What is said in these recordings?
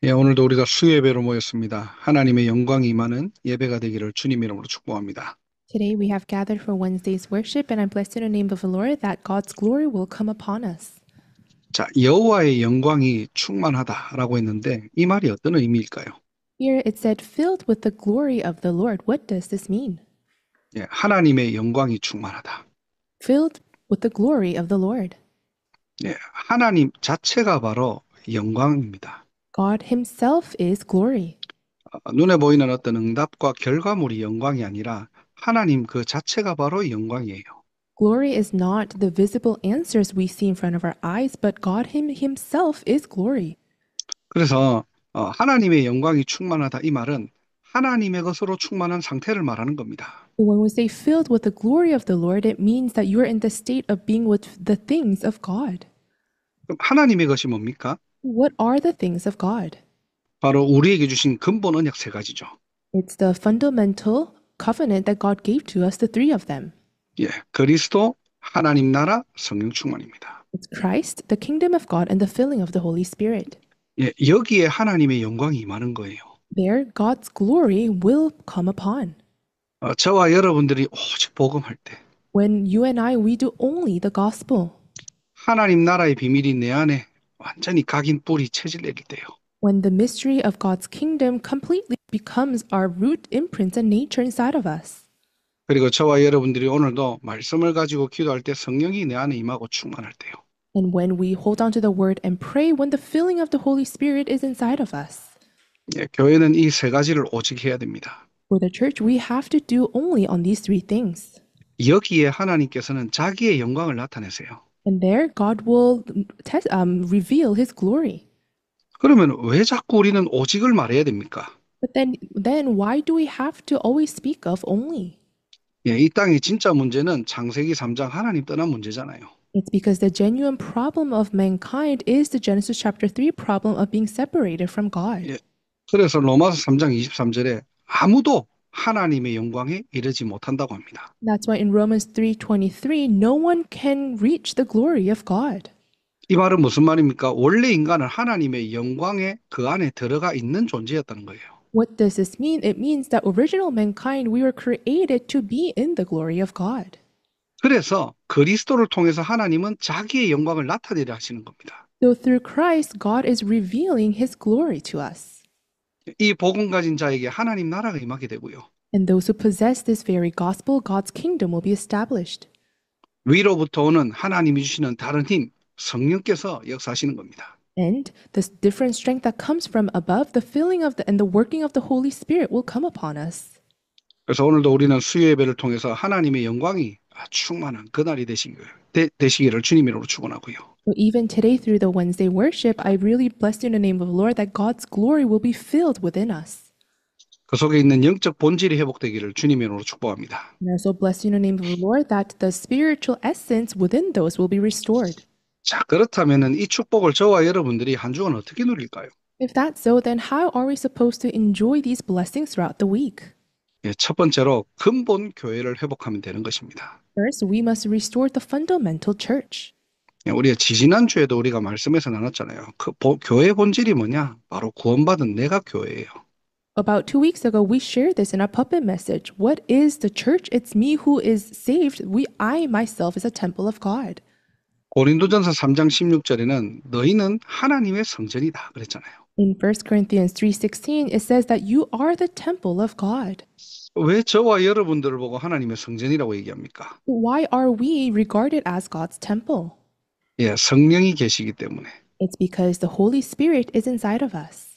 예, 오늘도 우리가 수예배로 모였습니다. 하나님의 영광이 임하는 예배가 되기를 주님 이름으로 축복합니다. Today we have gathered for Wednesday's worship, and I bless in the name of the Lord that God's glory will come upon us. 자, 여호와의 영광이 충만하다라고 했는데 이 말이 어떤 의미일까요? Here it said, filled with the glory of the Lord. What does this mean? 예, 하나님의 영광이 충만하다. Filled with the glory of the Lord. 예, 하나님 자체가 바로 영광입니다. God Himself is glory. 눈에 보이는 어떤 응답과 결과물이 영광이 아니라 하나님 그 자체가 바로 영광이에요. Glory is not the visible answers we see in front of our eyes, but God Himself is glory. 그래서 하나님의 영광이 충만하다 이 말은 하나님의 것으로 충만한 상태를 말하는 겁니다. So when we say filled with the glory of the Lord, it means that you are in the state of being with the things of God. 그럼 하나님의 것이 뭡니까? What are the things of God? 바로 우리에게 주신 근본 언약 세 가지죠. It's the fundamental covenant that God gave to us, the three of them. 예, 그리스도, 하나님 나라, 성령 충만입니다. It's Christ, the kingdom of God, and the filling of the Holy Spirit. 예, 여기에 하나님의 영광이 임하는 거예요. There, God's glory will come upon. 저와 여러분들이 오직 복음할 때 When you and I, we do only the gospel. 하나님 나라의 비밀이 내 안에 완전히 각인 뿌리 체질 내릴 때요. When the mystery of God's kingdom completely becomes our root, imprint, and nature inside of us. 그리고 저와 여러분들이 오늘도 말씀을 가지고 기도할 때 성령이 내 안에 임하고 충만할 때요. And when we hold on to the word and pray, when the filling of the Holy Spirit is inside of us. 예, 교회는 이 세 가지를 오직 해야 됩니다. For the church, we have to do only on these three things. 여기에 하나님께서는 자기의 영광을 나타내세요. And there, God will reveal His glory. 그러면 왜 자꾸 우리는 오직을 말해야 됩니까? But then why do we have to always speak of only? 예, 이 땅의 진짜 문제는 창세기 3장 하나님 떠난 문제잖아요. It's because the genuine problem of mankind is the Genesis chapter 3 problem of being separated from God. 예, 그래서 로마서 3장 23절에 아무도 하나님의 영광에 이르지 못한다고 합니다. That's why in Romans 3:23, no one can reach the glory of God. 이 말은 무슨 말입니까? 원래 인간은 하나님의 영광에 그 안에 들어가 있는 존재였다는 거예요. What does this mean? It means that original mankind, we were created to be in the glory of God. 그래서 그리스도를 통해서 하나님은 자기의 영광을 나타내려 하시는 겁니다. So through Christ, God is revealing His glory to us. 이 복음 가진 자에게 하나님 나라가 임하게 되고요. And those who possess this very gospel, God's kingdom will be established. 위로부터 오는 하나님이 주시는 다른 힘, 성령께서 역사하시는 겁니다. And this different strength that comes from above, the filling of and the working of the Holy Spirit will come upon us. 그래서 오늘도 우리는 수요 예배를 통해서 하나님의 영광이 충만한 그날이 되시기를 주님 이름으로 축원하고요. So even today through the Wednesday worship, I really bless you in the name of the Lord that God's glory will be filled within us. 그 속에 있는 영적 본질이 회복되기를 주님 이름으로 축복합니다. And I also bless you in the name of the Lord that the spiritual essence within those will be restored. 자, 그렇다면은 이 축복을 저와 여러분들이 한 주간 어떻게 누릴까요? If that's so, then how are we supposed to enjoy these blessings throughout the week? 예, 첫 번째로 근본 교회를 회복하면 되는 것입니다. First, we must restore the fundamental church. 예, 우리가 지지난주에도 우리가 말씀에서 나눴잖아요. 교회 본질이 뭐냐? 바로 구원받은 내가 교회예요. About 2 weeks ago, we shared this in our puppet message. What is the church? It's me who is saved. I myself is a temple of God. 고린도전서 3장 16절에는 너희는 하나님의 성전이다 그랬잖아요. In 1 Corinthians 3:16, it says that you are the temple of God. 왜 저와 여러분들을 보고 하나님의 성전이라고 얘기합니까? Why are we regarded as God's temple? 예, 성령이 계시기 때문에. It's because the Holy Spirit is inside of us.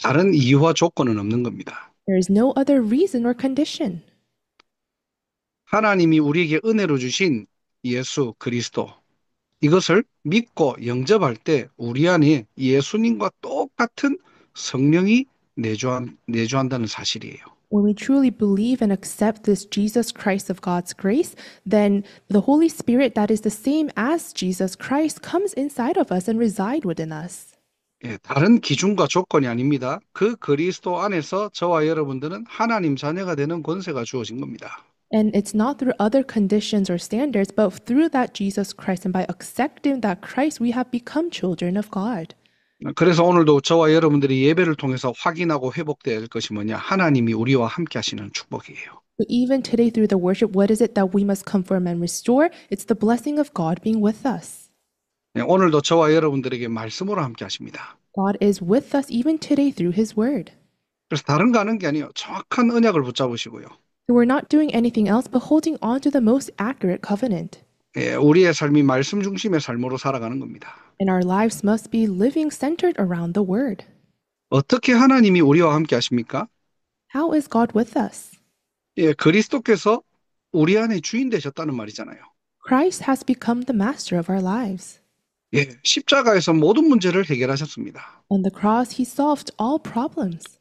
다른 이유와 조건은 없는 겁니다. There is no other reason or condition. 하나님이 우리에게 은혜로 주신 예수 그리스도 이것을 믿고 영접할 때 우리 안에 예수님과 똑같은 성령이 내주한다는 사실이에요. When we truly believe and accept this Jesus Christ of God's grace, then the Holy Spirit that is the same as Jesus Christ comes inside of us and reside within us. 예, 다른 기준과 조건이 아닙니다. 그 그리스도 안에서 저와 여러분들은 하나님 자녀가 되는 권세가 주어진 겁니다. And it's not through other conditions or standards, but through that Jesus Christ and by accepting that Christ, we have become children of God. 그래서 오늘도 저와 여러분들이 예배를 통해서 확인하고 회복될 것이 뭐냐? 하나님이 우리와 함께 하시는 축복이에요. So even today through the worship, what is it that we must confirm and restore? It's the blessing of God being with us. 네, 오늘도 저와 여러분들에게 말씀으로 함께 하십니다. God is with us even today through his word. 그래서 다른 거 하는 게 아니에요. 정확한 언약을 붙잡으시고요. So we're not doing anything else but holding on to the most accurate covenant. 예, 우리의 삶이 말씀 중심의 삶으로 살아가는 겁니다. And our lives must be living centered around the word. 어떻게 하나님이 우리와 함께 하십니까? How is God with us? 예, 그리스도께서 우리 안에 주인 되셨다는 말이잖아요. Christ has become the master of our lives. 예, 십자가에서 모든 문제를 해결하셨습니다. On the cross, he solved all problems.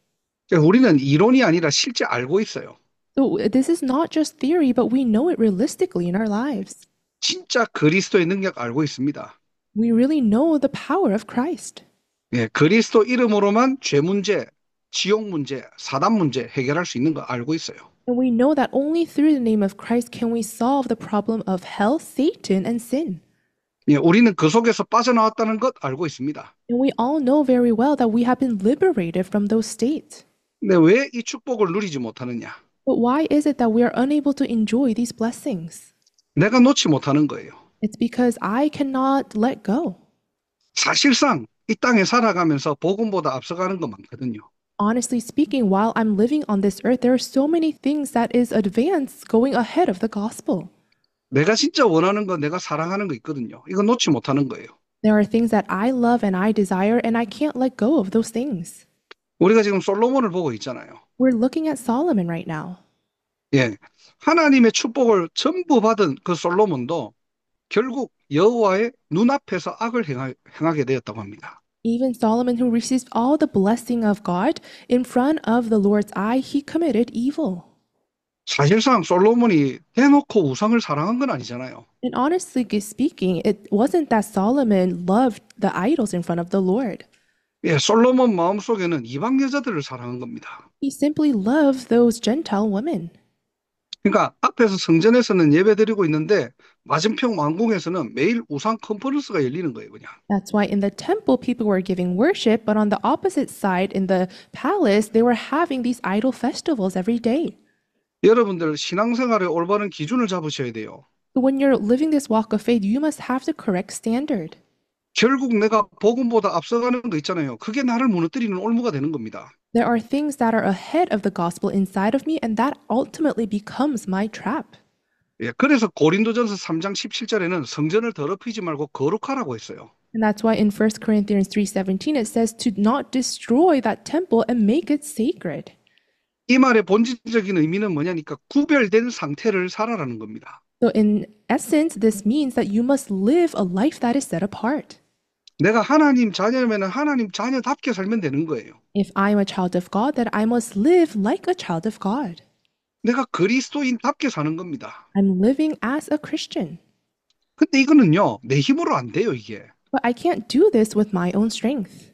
예, 우리는 이론이 아니라 실제 알고 있어요. So this is not just theory, but we know it realistically in our lives. 진짜 그리스도의 능력 알고 있습니다. We really know the power of Christ. 예, 그리스도 이름으로만 죄 문제, 지옥 문제, 사단 문제 해결할 수 있는 거 알고 있어요. And we know that only through the name of Christ can we solve the problem of hell, Satan, and sin. 예, 우리는 그 속에서 빠져나왔다는 것 알고 있습니다. And we all know very well that we have been liberated from those states. 근데 왜 이 축복을 누리지 못하느냐? But why is it that we are unable to enjoy these blessings? 내가 놓지 못하는 거예요. It's because I cannot let go. 사실상 이 땅에 살아가면서 복음보다 앞서가는 거 많거든요. Honestly speaking, while I'm living on this earth, there are so many things that is advanced going ahead of the gospel. 내가 진짜 원하는 거, 내가 사랑하는 거 있거든요. 이거 놓지 못하는 거예요. There are things that I love and I desire, and I can't let go of those things. 우리가 지금 솔로몬을 보고 있잖아요. We're looking at Solomon right now. 예, 하나님의 축복을 전부 받은 그 솔로몬도 결국 여호와의 눈앞에서 악을 행하게 되었다고 합니다. Even Solomon, who received all the blessing of God, in front of the Lord's eye, he committed evil. 사실상 솔로몬이 대놓고 우상을 사랑한 건 아니잖아요. And honestly speaking, it wasn't that Solomon loved the idols in front of the Lord. 예, 솔로몬 마음속에는 이방 여자들을 사랑한 겁니다. He simply loved those Gentile women. 그러니까 앞에서 성전에서는 예배드리고 있는데 맞은편 왕궁에서는 매일 우상 컨퍼런스가 열리는 거예요, 그냥. That's why in the temple, people were giving worship, but on the opposite side, in the palace, they were having these idol festivals every day. 여러분들 신앙생활의 올바른 기준을 잡으셔야 돼요. So when you're living this walk of faith, you must have the correct standard. 결국 내가 복음보다 앞서가는 거 있잖아요. 그게 나를 무너뜨리는 올무가 되는 겁니다. There are things that are ahead of the gospel inside of me, and that ultimately becomes my trap. 예, 그래서 고린도전서 3장 17절에는 성전을 더럽히지 말고 거룩하라고 했어요. And that's why in 1 Corinthians 3:17 it says to not destroy that temple and make it sacred. 이 말의 본질적인 의미는 뭐냐니까 구별된 상태를 살아라는 겁니다. So in essence, this means that you must live a life that is set apart. 내가 하나님 자녀면 하나님 자녀답게 살면 되는 거예요. If I'm a child of God, then I must live like a child of God. 내가 그리스도인답게 사는 겁니다. I'm living as a Christian. 근데 이거는요, 내 힘으로 안 돼요, 이게. But I can't do this with my own strength.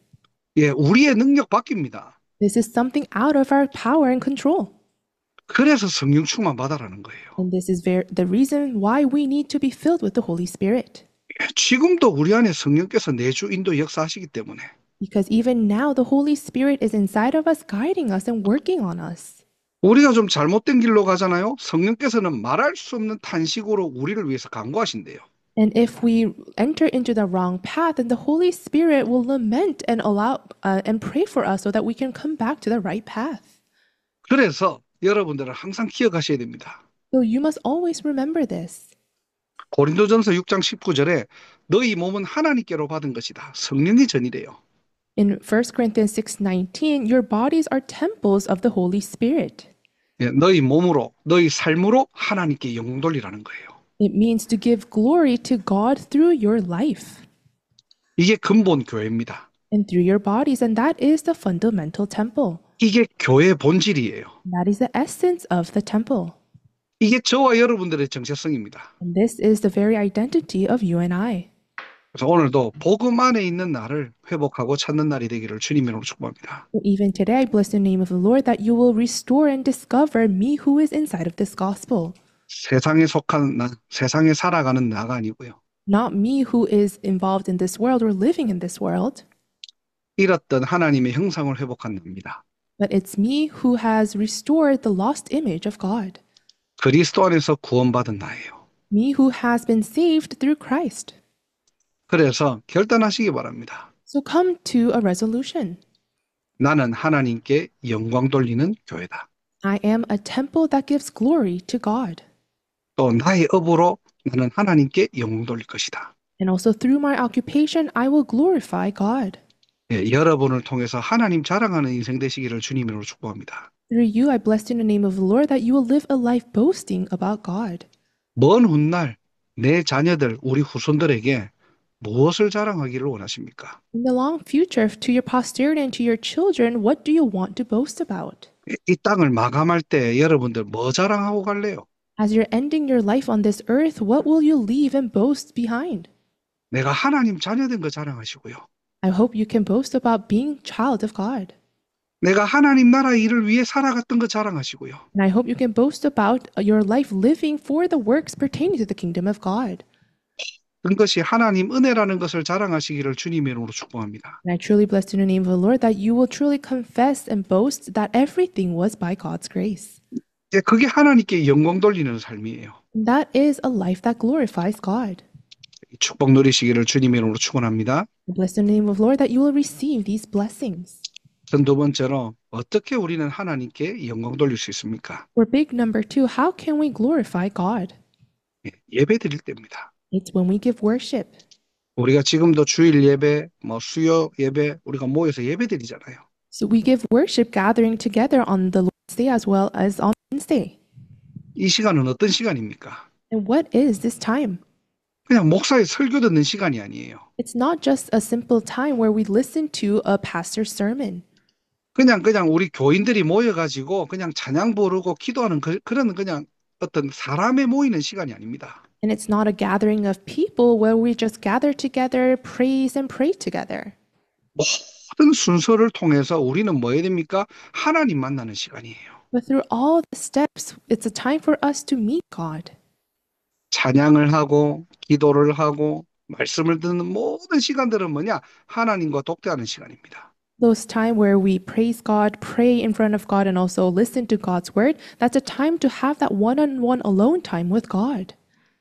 예, 우리의 능력 바뀝니다. This is something out of our power and control. 그래서 성령 충만 받아라는 거예요. And this is the reason why we need to be filled with the Holy Spirit. 예, 지금도 우리 안에 성령께서 내주 인도 역사하시기 때문에 Because even now, the Holy Spirit is inside of us, guiding us and working on us. 우리가 좀 잘못된 길로 가잖아요. 성령께서는 말할 수 없는 탄식으로 우리를 위해서 간구하신대요. And if we enter into the wrong path, then the Holy Spirit will lament and allow and pray for us so that we can come back to the right path. 그래서 여러분들은 항상 기억하셔야 됩니다. So you must always remember this. 고린도전서 6장 19절에 너희 몸은 하나님께로 받은 것이다. 성령의 전이래요. In 1 Corinthians 6:19, your bodies are temples of the Holy Spirit. 예, 너희 몸으로, 너희 삶으로 하나님께 영광 돌리라는 거예요. It means to give glory to God through your life 이게 근본 교회입니다. and through your bodies, and that is the fundamental temple. 이게 교회의 본질이에요. That is the essence of the temple. 이게 저와 여러분들의 정체성입니다. And this is the very identity of you and I. 그래서 오늘도 복음 안에 있는 나를 회복하고 찾는 날이 되기를 주님 이름으로 축복합니다. So even today, I bless the name of the Lord that you will restore and discover me who is inside of this gospel. 세상에 속한 나, 세상에 살아가는 나가 아니고요. Not me who is involved in this world or living in this world, 잃었던 하나님의 형상을 회복한 나입니다. but it's me who has restored the lost image of God, 그리스도 안에서 구원받은 나예요. me who has been saved through Christ. 그래서 결단하시기 바랍니다. So come to a resolution. 나는 하나님께 영광 돌리는 교회다. I am a temple that gives glory to God. 또 나의 업으로 나는 하나님께 영광 돌릴 것이다. And also through my occupation, I will glorify God. 예, 여러분을 통해서 하나님 자랑하는 인생 되시기를 주님으로 축복합니다. Through you, I bless in the name of the Lord that you will live a life boasting about God. 먼 훗날 내 자녀들, 우리 후손들에게 무엇을 자랑하기를 원하십니까? In the long future, to your posterity and to your children, what do you want to boast about? 이 땅을 마감할 때 여러분들 뭐 자랑하고 갈래요? As you're ending your life on this earth, what will you leave and boast behind? 내가 하나님 자녀된 거 자랑하시고요. I hope you can boast about being child of God. 내가 하나님 나라 일을 위해 살아갔던 거 자랑하시고요. And I hope you can boast about your life living for the works pertaining to the kingdom of God. 그것이 하나님 은혜라는 것을 자랑하시기를 주님의 이름으로 축복합니다. And I truly bless in the name of the Lord that you will truly confess and boast that everything was by God's grace. 이제 그게 하나님께 영광 돌리는 삶이에요. And that is a life that glorifies God. 이 축복 누리시기를 주님의 이름으로 축원합니다. I bless in the name of the Lord that you will receive these blessings. 두 번째로 어떻게 우리는 하나님께 영광 돌릴 수 있습니까? For big number two, how can we glorify God? 예배 드릴 때입니다. It's when we give worship. 우리가 지금도 주일 예배, 수요 예배 우리가 모여서 예배 드리잖아요. So we give worship gathering together on the Lord's Day as well as on Wednesday. 이 시간은 어떤 시간입니까? And what is this time? 그냥 목사의 설교 듣는 시간이 아니에요. It's not just a simple time where we listen to a pastor's sermon. 그냥 우리 교인들이 모여가지고 그냥 찬양 부르고 기도하는 그런 그냥 어떤 사람에 모이는 시간이 아닙니다. And it's not a gathering of people where we just gather together, praise and pray together. 모든 순서를 통해서 우리는 뭐 해야 됩니까? 하나님 만나는 시간이에요. But through all the steps, it's a time for us to meet God. 찬양을 하고 기도를 하고 말씀을 듣는 모든 시간들은 뭐냐? 하나님과 독대하는 시간입니다. Those time where we praise God, pray in front of God, and also listen to God's word, that's a time to have that one-on-one alone time with God.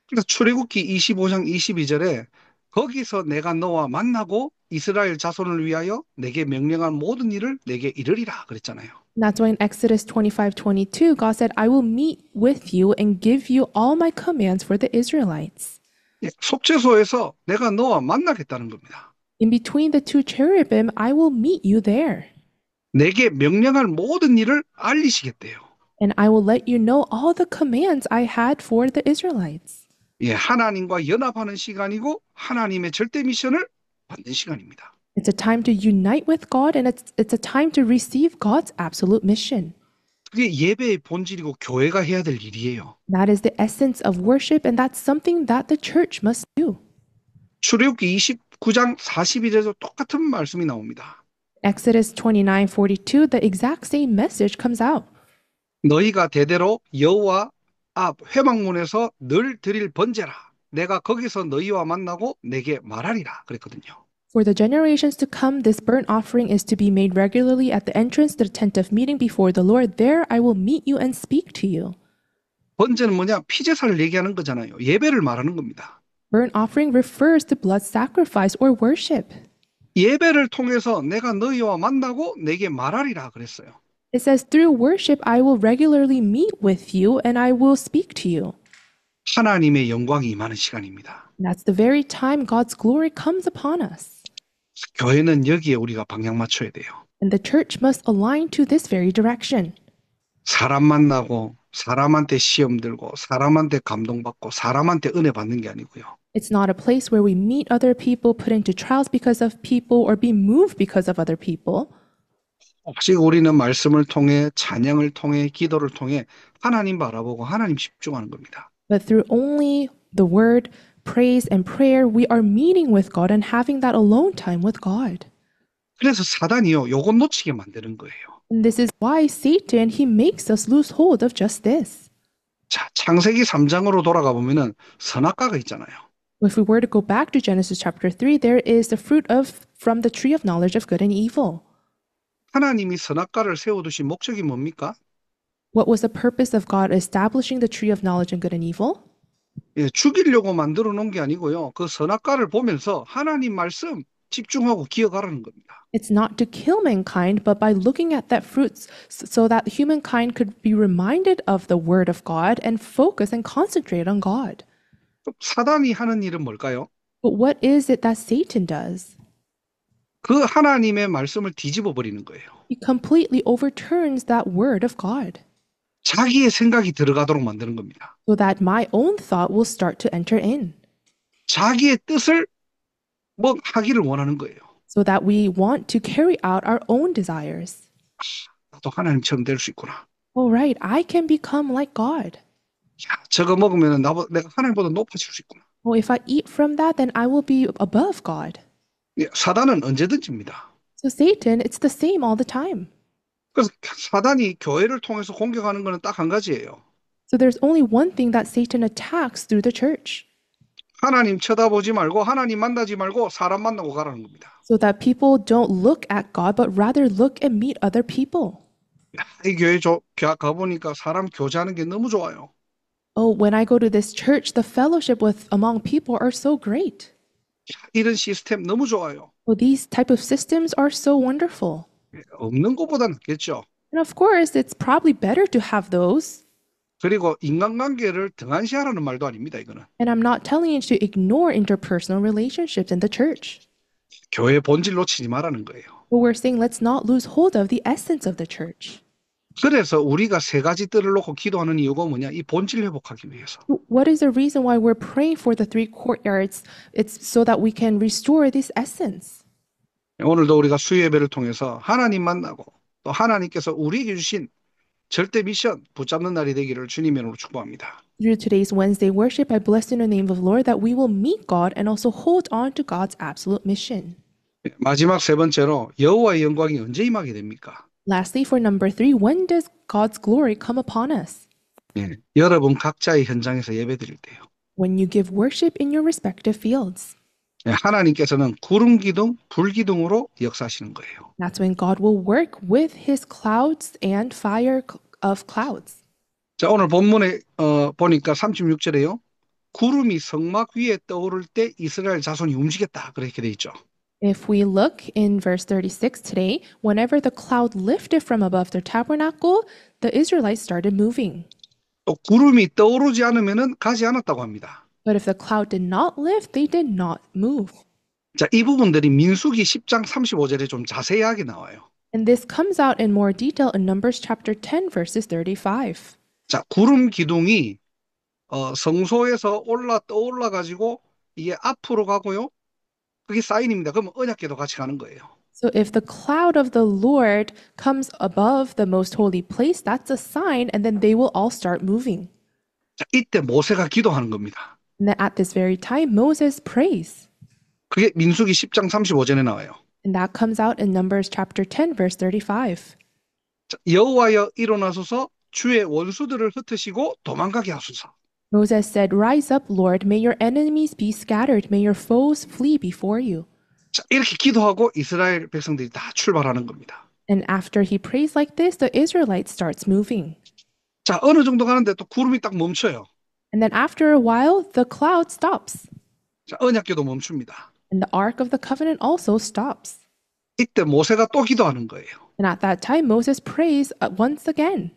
그래서 출애굽기 25장 22절에 거기서 내가 너와 만나고 이스라엘 자손을 위하여 내게 명령한 모든 일을 내게 이르리라 그랬잖아요. And that's why in Exodus 25:22, God said, I will meet with you and give you all my commands for the Israelites. 속죄소에서 내가 너와 만나겠다는 겁니다. In between the two cherubim, I will meet you there. 내게 명령할 모든 일을 알리시겠대요. And I will let you know all the commands I had for the Israelites. 하나님과 연합하는 시간이고 하나님의 절대 미션을 받는 시간입니다. It's a time to unite with God, and it's a time to receive God's absolute mission. 그게 예배의 본질이고 교회가 해야 될 일이에요. That is the essence of worship, and that's something that the church must do. 출애굽기 29장 42절에도 똑같은 말씀이 나옵니다. Exodus 29:42, the exact same message comes out. 너희가 대대로 여호와 앞 회막문에서 늘 드릴 번제라. 내가 거기서 너희와 만나고 내게 말하리라 그랬거든요. For the generations to come, this burnt offering is to be made regularly at the entrance to the tent of meeting before the Lord. There I will meet you and speak to you. 번제는 뭐냐? 피제사를 얘기하는 거잖아요. 예배를 말하는 겁니다. Burnt offering refers to blood sacrifice or worship. 예배를 통해서 내가 너희와 만나고 내게 말하리라 그랬어요. It says, through worship I will regularly meet with you and I will speak to you. 하나님의 영광이 임하는 시간입니다. And that's the very time God's glory comes upon us. 교회는 여기에 우리가 방향 맞춰야 돼요. And the church must align to this very direction. 사람 만나고 사람한테 시험 들고 사람한테 감동받고 사람한테 은혜 받는 게 아니고요. It's not a place where we meet other people, put into trials because of people, or be moved because of other people. 오직 우리는 말씀을 통해 찬양을 통해 기도를 통해 하나님 바라보고 하나님 집중하는 겁니다. But through only the word, praise, and prayer, we are meeting with God and having that alone time with God. 그래서 사단이요, 요것 놓치게 만드는 거예요. And this is why Satan, he makes us lose hold of just this. 자, 창세기 3장으로 돌아가 보면은 선악과가 있잖아요. If we were to go back to Genesis chapter 3, there is the fruit of from the tree of knowledge of good and evil. 하나님이 선악과를 세워두신 목적이 뭡니까? What was the purpose of God establishing the tree of knowledge and good and evil? 예, 죽이려고 만들어 놓은 게 아니고요. 그 선악과를 보면서 하나님 말씀 집중하고 기억하라는 겁니다. It's not to kill mankind, but by looking at that fruit so that humankind could be reminded of the word of God and focus and concentrate on God. 그럼 사단이 하는 일은 뭘까요? But what is it that Satan does? 그 하나님의 말씀을 뒤집어 버리는 거예요. He completely overturns that word of God 자기의 생각이 들어가도록 만드는 겁니다. so that my own thought will start to enter in, 자기의 뜻을 뭐 하기를 원하는 거예요. so that we want to carry out our own desires. 나도 하나님처럼 될 수 있구나. All right, I can become like God. 야, 저거 먹으면 내가 하나님보다 높아질 수 있구나. Well, if I eat from that, then I will be above God. 예, 사단은 언제든지입니다. So Satan, it's the same all the time. 그래서 사단이 교회를 통해서 공격하는 것은 딱 한 가지예요. So there's only one thing that Satan attacks through the church, 하나님 쳐다보지 말고 하나님 만나지 말고 사람 만나고 가라는 겁니다. so that people don't look at God, but rather look and meet other people. 야, 이 교회 가보니까 사람 교제하는 게 너무 좋아요. Oh, when I go to this church, the fellowship with among people are so great. 야, 이런 시스템 너무 좋아요. Well, these type of systems are so wonderful. 예, 없는 것보다 낫겠죠. And of course, it's probably better to have those. 그리고 인간관계를 등한시하라는 말도 아닙니다. 이거는 And I'm not telling you to ignore interpersonal relationships in the church. 교회의 본질 놓치지 말라는 거예요. But we're saying let's not lose hold of the essence of the church. 그래서 우리가 세 가지 뜰을 놓고 기도하는 이유가 뭐냐? 이 본질 회복하기 위해서. What is the reason why we're praying for the three courtyards? It's so that we can restore this essence. 오늘도 우리가 수요 예배를 통해서 하나님 만나고 또 하나님께서 우리에게 주신 절대 미션 붙잡는 날이 되기를 주님의 이름으로 축복합니다. Through today's Wednesday worship, I bless in the name of the Lord that we will meet God and also hold on to God's absolute mission. 마지막 세 번째로 여호와의 영광이 언제 임하게 됩니까? Lastly, for number 3, when does God's glory come upon us? 예, 여러분 각자의 현장에서 예배드릴 때요. When you give worship in your respective fields. 예, 하나님께서는 구름 기둥, 불 기둥으로 역사하시는 거예요. That's when God will work with his clouds and fire of clouds. 자, 오늘 본문에 보니까 36절에요. 구름이 성막 위에 떠오를 때 이스라엘 자손이 움직였다. 그렇게 돼 있죠. If we look in verse 36 today, whenever the cloud lifted from above the tabernacle, the Israelites started moving. 또 구름이 떠오르지 않으면은 가지 않았다고 합니다. But if the cloud did not lift, they did not move. 자, 이 부분들이 민수기 10장 35절에 좀 자세하게 나와요. And this comes out in more detail in Numbers chapter 10, verses 35. 자, 구름 기둥이 성소에서 떠올라 가지고 이게 앞으로 가고요. 그게 사인입니다. 그러면 언약궤도 같이 가는 거예요. So if the cloud of the Lord comes above the most holy place, that's a sign, and then they will all start moving. 자, 이때 모세가 기도하는 겁니다. And then at this very time, Moses prays. 그게 민수기 10장 35절에 나와요. And that comes out in Numbers chapter 10, verse 35. 자, 여호와여 일어나소서 주의 원수들을 흩으시고 도망가게 하소서. Moses said, "Rise up, Lord, may your enemies be scattered, may your foes flee before you." 자, 이렇게 기도하고 이스라엘 백성들이 다 출발하는 겁니다. And after he prays like this, the Israelites starts moving. 자, 어느 정도 가는데 또 구름이 딱 멈춰요. And then after a while, the cloud stops. 자, 언약궤도 멈춥니다. And the Ark of the Covenant also stops. 이때 모세가 또 기도하는 거예요. And at that time, Moses prays once again.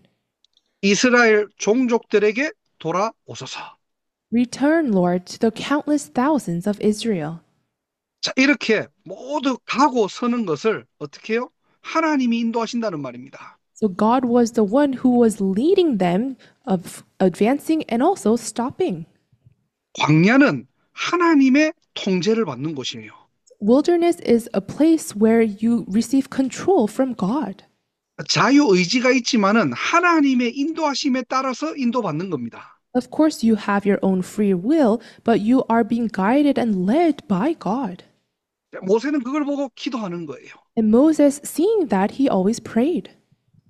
이스라엘 종족들에게 돌아오소서. Return, Lord, to the countless thousands of Israel. 자, 이렇게 모두 가고 서는 것을 어떻게 해요? 하나님이 인도하신다는 말입니다. So God was the one who was leading them of advancing and also stopping. 광야는 하나님의 통제를 받는 곳이에요. Wilderness is a place where you receive control from God. 자유의지가 있지만은 하나님의 인도하심에 따라서 인도받는 겁니다. Of course, you have your own free will, but you are being guided and led by God. 모세는 그걸 보고 기도하는 거예요. And Moses, seeing that, he always prayed.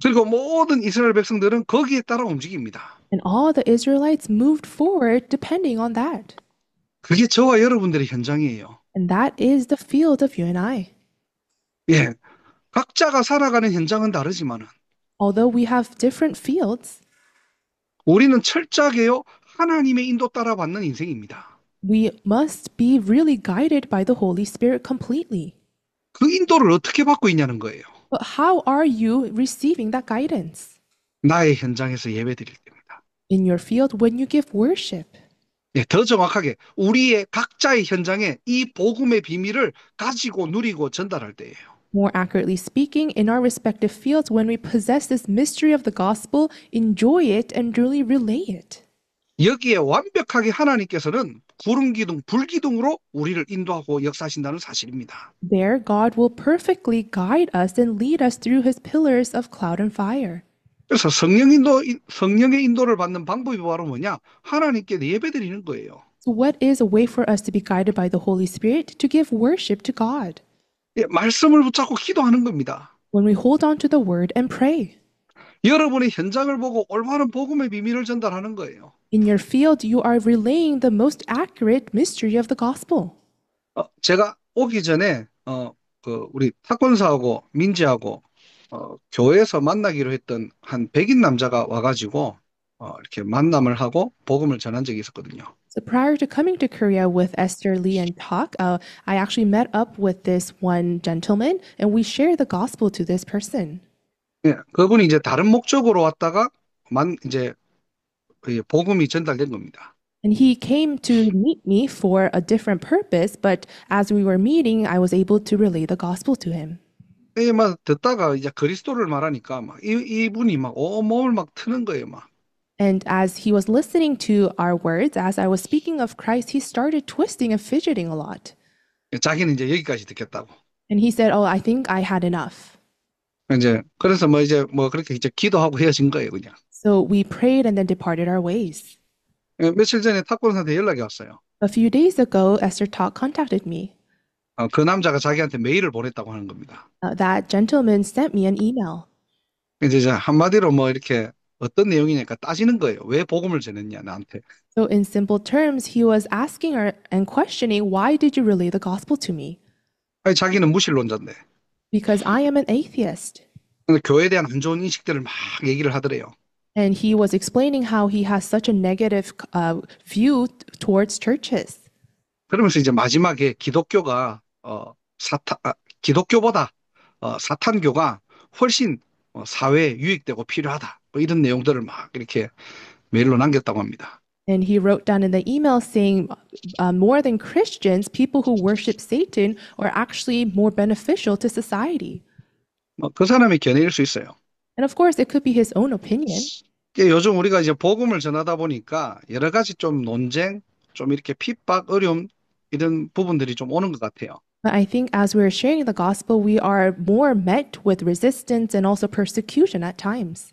그리고 모든 이스라엘 백성들은 거기에 따라 움직입니다. And all the Israelites moved forward depending on that. 그게 저와 여러분들의 현장이에요. And that is the field of you and I. 예. 각자가 살아가는 현장은 다르지만은 Although we have different fields, 우리는 철저하게요, 하나님의 인도 따라 받는 인생입니다. we must be really guided by the Holy Spirit completely. 그 인도를 어떻게 받고 있냐는 거예요. But how are you receiving that guidance? 나의 현장에서 예배 드릴 때입니다. In your field when you give worship. 예, 더 정확하게 우리의 각자의 현장에 이 복음의 비밀을 가지고 누리고 전달할 때예요. More accurately speaking, in our respective fields, when we possess this mystery of the gospel, enjoy it and really relay it. 여기에 완벽하게 하나님께서는 구름 기둥, 불 기둥으로 우리를 인도하고 역사하신다는 사실입니다. There, God will perfectly guide us and lead us through his pillars of cloud and fire. 그래서 성령의 인도를 받는 방법이 바로 뭐냐? 하나님께 예배 드리는 거예요. So, what is a way for us to be guided by the Holy Spirit? To give worship to God. 예, 말씀을 붙잡고 기도하는 겁니다. When we hold on to the word and pray. 여러분의 현장을 보고 올바른 복음의 비밀을 전달하는 거예요. In your field, you are relaying the most accurate mystery of the gospel. 제가 오기 전에 우리 타권사하고 민지하고 교회에서 만나기로 했던 한 백인 남자가 와가지고 이렇게 만남을 하고 복음을 전한 적이 있었거든요. So prior to coming to Korea with Esther Lee and Talk, I actually met up with this one gentleman and we shared the gospel to this person. 예, 그분이 이제 다른 목적으로 왔다가 이제 복음이 전달된 겁니다. And he came to meet me for a different purpose, but as we were meeting, I was able to relay the gospel to him. 예, 막 듣다가 이제 그리스도를 말하니까 막 이분이 막 온몸을 막 트는 거예요, 막. And as he was listening to our words, as I was speaking of Christ, he started twisting and fidgeting a lot. 자기는 이제 여기까지 듣겠다고. And he said, "Oh, I think I had enough." 이제 그래서 그렇게 이제 기도하고 헤어진 거예요, 그냥. So we prayed and then departed our ways. 예, 며칠 전에 탁권사한테 연락이 왔어요. A few days ago, Esther Talk contacted me. 그 남자가 자기한테 메일을 보냈다고 하는 겁니다. That gentleman sent me an email. 이제 한마디로 뭐 이렇게 어떤 내용이니까 따지는 거예요. 왜 복음을 전했냐, 나한테. So in simple terms, he was asking her and questioning, why did you relay the gospel to me? 아니, 자기는 무신론자인데. Because I am an atheist. 근데 교회에 대한 안 좋은 인식들을 막 얘기를 하더래요. And he was explaining how he has such a negative view towards churches. 그러면서 이제 마지막에 기독교가 기독교보다 사탄교가 훨씬 사회에 유익되고 필요하다. 뭐 이런 내용들을 막 이렇게 메일로 남겼다고 합니다. And he wrote down in the email saying, more than Christians, people who worship Satan are actually more beneficial to society. 그 사람의 견해일 수 있어요. And of course, it could be his own opinion. 요즘 우리가 이제 복음을 전하다 보니까 여러 가지 좀 논쟁, 좀 이렇게 핍박, 어려움 이런 부분들이 좀 오는 것 같아요. But I think as we're sharing the gospel, we are more met with resistance and also persecution at times.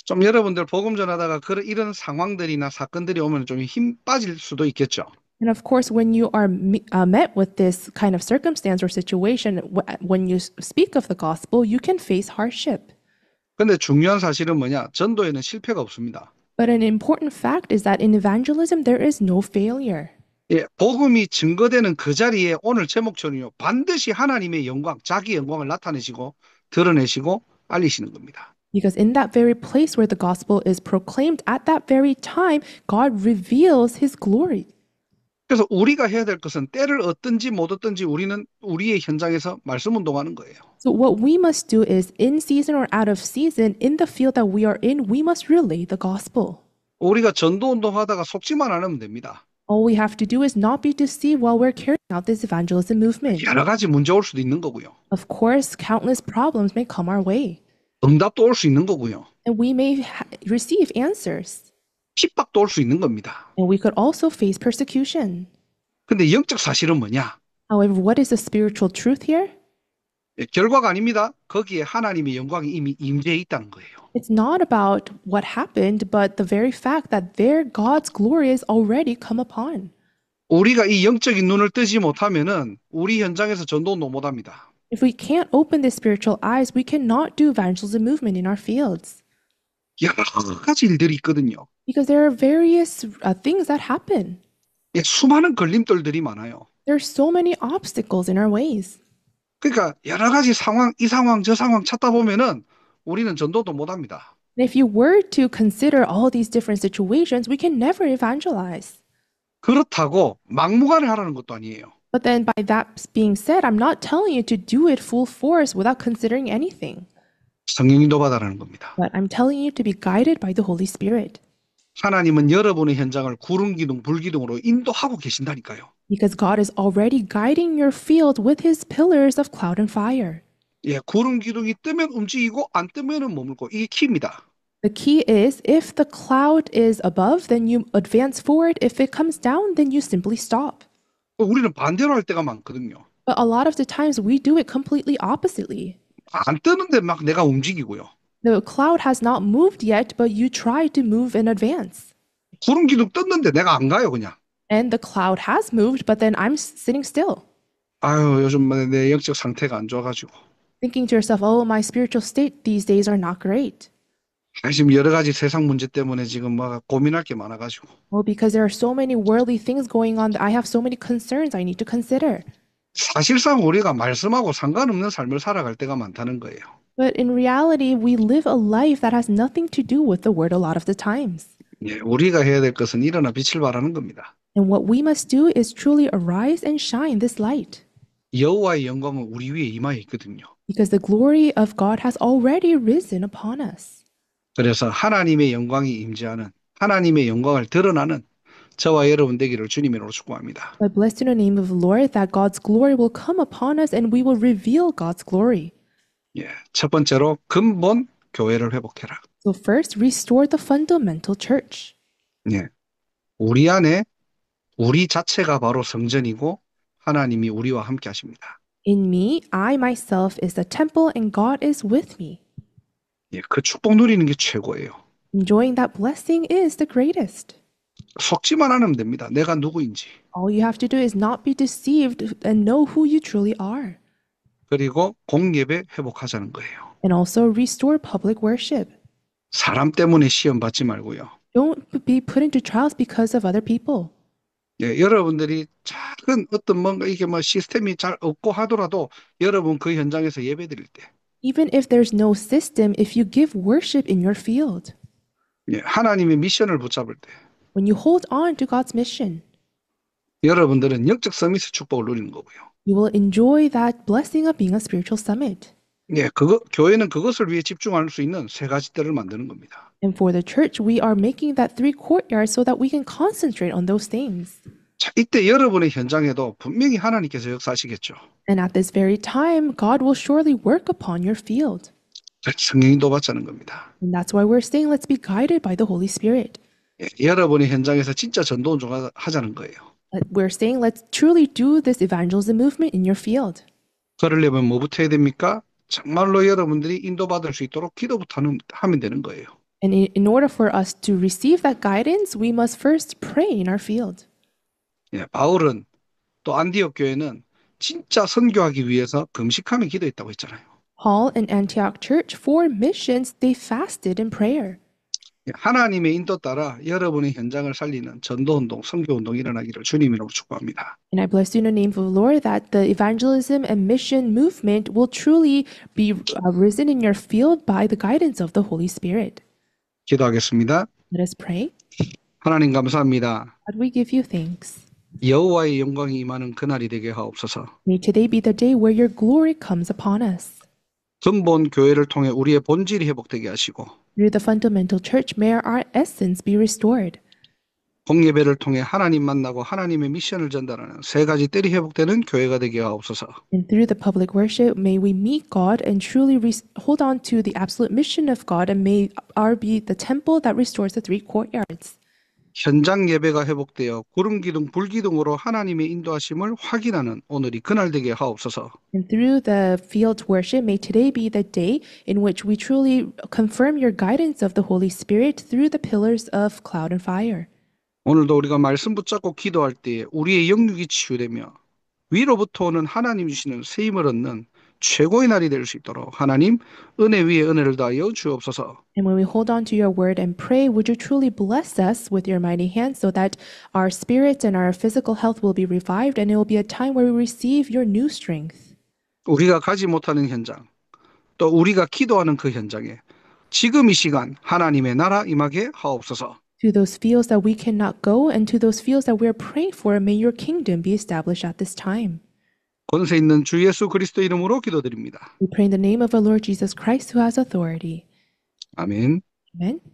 좀 여러분들 복음 전하다가 이런 상황들이나 사건들이 오면 좀 힘 빠질 수도 있겠죠. And of course, when you are met with this kind of circumstance or situation, when you speak of the gospel, you can face hardship. 근데 중요한 사실은 뭐냐? 전도에는 실패가 없습니다. But an important fact is that in evangelism, there is no failure. 예, 복음이 증거되는 그 자리에 오늘 제목처럼요. 반드시 하나님의 영광, 자기 영광을 나타내시고 드러내시고 알리시는 겁니다. Because in that very place where the gospel is proclaimed, at that very time, God reveals his glory. 그래서 우리가 해야 될 것은 때를 얻든지 못 얻든지 우리는 우리의 현장에서 말씀 운동하는 거예요. So what we must do is, in season or out of season, in the field that we are in, we must relay the gospel. 우리가 전도 운동하다가 속지만 않으면 됩니다. All we have to do is not be deceived while we're carrying out this evangelism movement. 여러 가지 문제 올 수도 있는 거고요. Of course, countless problems may come our way, 응답도 올 수 있는 거고요. and we may receive answers, 핍박도 올 수 있는 겁니다. and we could also face persecution. 근데 영적 사실은 뭐냐? However, what is the spiritual truth here? 예, 결과가 아닙니다. 거기에 하나님의 영광이 이미 임재해 있다는 거예요. It's not about what happened, but the very fact that there God's glory is already come upon. 우리가 이 영적인 눈을 뜨지 못하면은 우리 현장에서 전도운동 못합니다. If we can't open the spiritual eyes, we cannot do evangelism movement in our fields. 여러 가지 일들이 있거든요. Because there are various things that happen. 예, 수많은 걸림돌들이 많아요. There's so many obstacles in our ways. 그러니까 여러 가지 상황, 이 상황, 저 상황 찾다 보면은 우리는 전도도 못 합니다. And if you were to consider all these different situations, we can never evangelize. 그렇다고 막무가내 하라는 것도 아니에요. But then, by that being said, I'm not telling you to do it full force without considering anything. 성령 인도받아라는 겁니다. But I'm telling you to be guided by the Holy Spirit. 하나님은 여러분의 현장을 구름 기둥, 불 기둥으로 인도하고 계신다니까요. Because God is already guiding your field with his pillars of cloud and fire. 예, 구름 기둥이 뜨면 움직이고 안 뜨면은 머물고 이게 키입니다. The key is if the cloud is above, then you advance forward. If it comes down, then you simply stop. 우리는 반대로 할 때가 많거든요. But a lot of the times we do it completely oppositely. 안 뜨는데 막 내가 움직이고요. The cloud has not moved yet, but you try to move in advance. 구름 기둥 떴는데 내가 안 가요, 그냥. And the cloud has moved, but then I'm sitting still, 아유, 요즘 내 영적 상태가 안 좋아가지고. thinking to yourself, oh, my spiritual state these days are not great. 지금 여러 가지 세상 문제 때문에 지금 막 고민할 게 많아가지고. Well, because there are so many worldly things going on, I have so many concerns I need to consider. 사실상 우리가 말씀하고 상관없는 삶을 살아갈 때가 많다는 거예요. But in reality, we live a life that has nothing to do with the word a lot of the times. 예, 우리가 해야 될 것은 일어나 빛을 발하는 겁니다. And what we must do is truly arise and shine this light. 여호와의 영광은 우리 위에 임하여 있거든요. Because the glory of God has already risen upon us. 그래서 하나님의 영광이 임재하는 하나님의 영광을 드러나는 저와 여러분 되기를 주님으로 축복합니다. I bless in the name of the Lord that God's glory will come upon us and we will reveal God's glory. 예, 첫 번째로 근본 교회를 회복해라. So first, restore the fundamental church. 예, 우리 안에 우리 자체가 바로 성전이고 하나님이 우리와 함께 하십니다. In me, I myself is the temple and God is with me. 예, 그 축복 누리는 게 최고예요. Enjoying that blessing is the greatest. 속지만 않으면 됩니다. 내가 누구인지. All you have to do is not be deceived and know who you truly are. 그리고 공예배 회복하자는 거예요. And also restore public worship. 사람 때문에 시험 받지 말고요. Don't be put into trials because of other people. 예, 여러분들이 작은 어떤 뭔가 이게 뭐 시스템이 잘 없고 하더라도 여러분 그 현장에서 예배 드릴 때 Even if there's no system, if you give worship in your field, 예, 하나님의 미션을 붙잡을 때 when you hold on to God's mission, 여러분들은 영적 서밋의 축복을 누리는 거고요. you will enjoy that blessing of being a spiritual summit. 예, 교회는 그것을 위해 집중할 수 있는 세 가지 뜰을 만드는 겁니다. And for the church, we are making that 3 courtyards so that we can concentrate on those things. 자, 이때 여러분의 현장에도 분명히 하나님께서 역사하시겠죠. And at this very time, God will surely work upon your field. 성령 인도받자는 겁니다. And that's why we're saying let's be guided by the Holy Spirit. 예, 여러분의 현장에서 진짜 전도 운동 하자는 거예요. We're saying let's truly do this evangelism movement in your field. 그러려면 뭐부터 해야 됩니까? 정말로 여러분들이 인도받을 수 있도록 기도부터 하면 되는 거예요. And in order for us to receive that guidance, we must first pray in our field. 예, 바울은 또 안디옥 교회는 진짜 선교하기 위해서 금식하며 기도했다고 했잖아요. Paul and Antioch Church, for missions, they fasted in prayer. 예, 하나님의 인도 따라 여러분의 현장을 살리는 전도운동, 선교운동이 일어나기를 주님이라고 축복합니다. And I bless you in the name of the Lord that the evangelism and mission movement will truly be risen in your field by the guidance of the Holy Spirit. 기도하겠습니다. Let us pray. 하나님 감사합니다. God, we give you thanks. 여호와의 영광이 임하는 그날이 되게 하옵소서. May today be the day where your glory comes upon us. 근본 교회를 통해 우리의 본질이 회복되게 하시고 Through the fundamental church, may our essence be restored. 공예배를 통해 하나님 만나고 하나님의 미션을 전달하는 세 가지 뜰이 회복되는 교회가 되게 하옵소서. And through the public worship, may we meet God and truly hold on to the absolute mission of God, and may our be the temple that restores the 3 courtyards. 현장 예배가 회복되어 구름 기둥, 불 기둥으로 하나님의 인도하심을 확인하는 오늘이 그날 되게 하옵소서. And through the field worship, may today be the day in which we truly confirm your guidance of the Holy Spirit through the pillars of cloud and fire. 오늘도 우리가 말씀 붙잡고 기도할 때에 우리의 영육이 치유되며 위로부터 오는 하나님 주시는 새 힘을 얻는 최고의 날이 될 수 있도록 하나님 은혜 위에 은혜를 더하여 주옵소서. And when we hold on to your word and pray, would you truly bless us with your mighty hand so that our spirits and our physical health will be revived and it will be a time where we receive your new strength. 우리가 가지 못하는 현장, 또 우리가 기도하는 그 현장에 지금 이 시간 하나님의 나라 임하게 하옵소서. To those fields that we cannot go and to those fields that we are praying for, may your kingdom be established at this time. 권세 있는 주 예수 그리스도 이름으로 기도드립니다. We pray in the name of our Lord Jesus Christ who has authority. 아멘. Amen.